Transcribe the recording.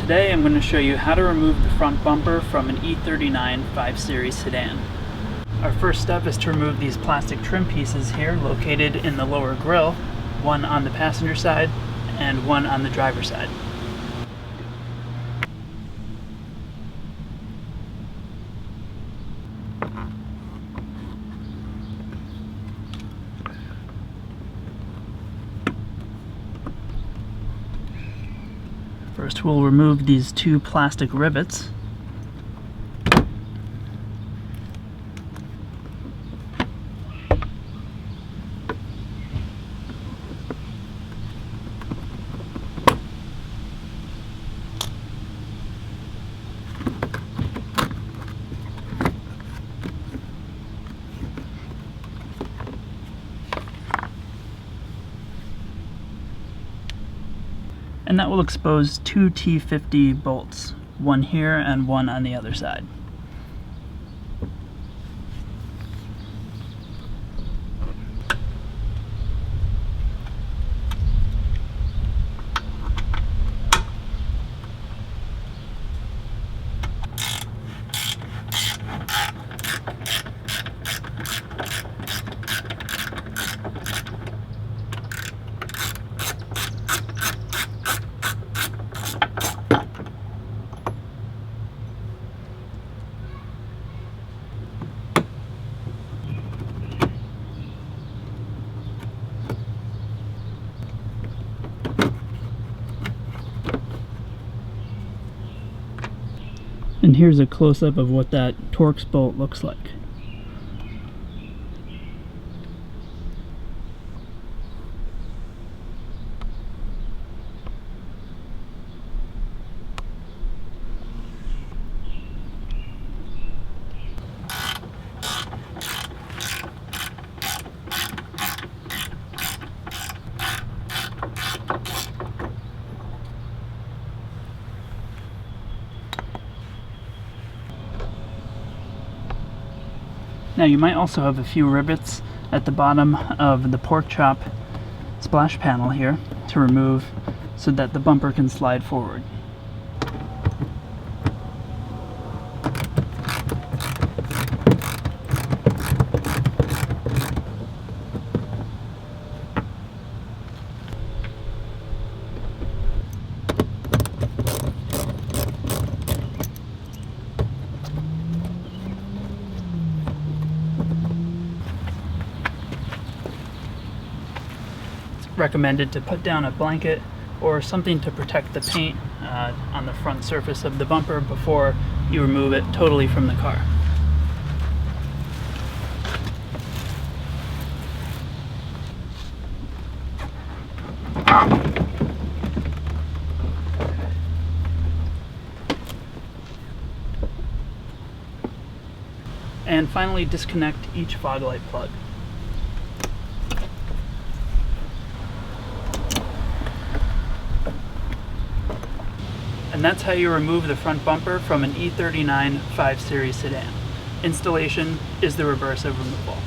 Today I'm going to show you how to remove the front bumper from an E39 5 Series sedan. Our first step is to remove these plastic trim pieces here located in the lower grille, one on the passenger side and one on the driver's side. First we'll remove these two plastic rivets. And that will expose two T50 bolts, one here and one on the other side. And here's a close-up of what that Torx bolt looks like. Now you might also have a few rivets at the bottom of the pork chop splash panel here to remove so that the bumper can slide forward. Recommended to put down a blanket or something to protect the paint on the front surface of the bumper before you remove it totally from the car. And finally, disconnect each fog light plug. And that's how you remove the front bumper from an E39 5 Series sedan. Installation is the reverse of removal.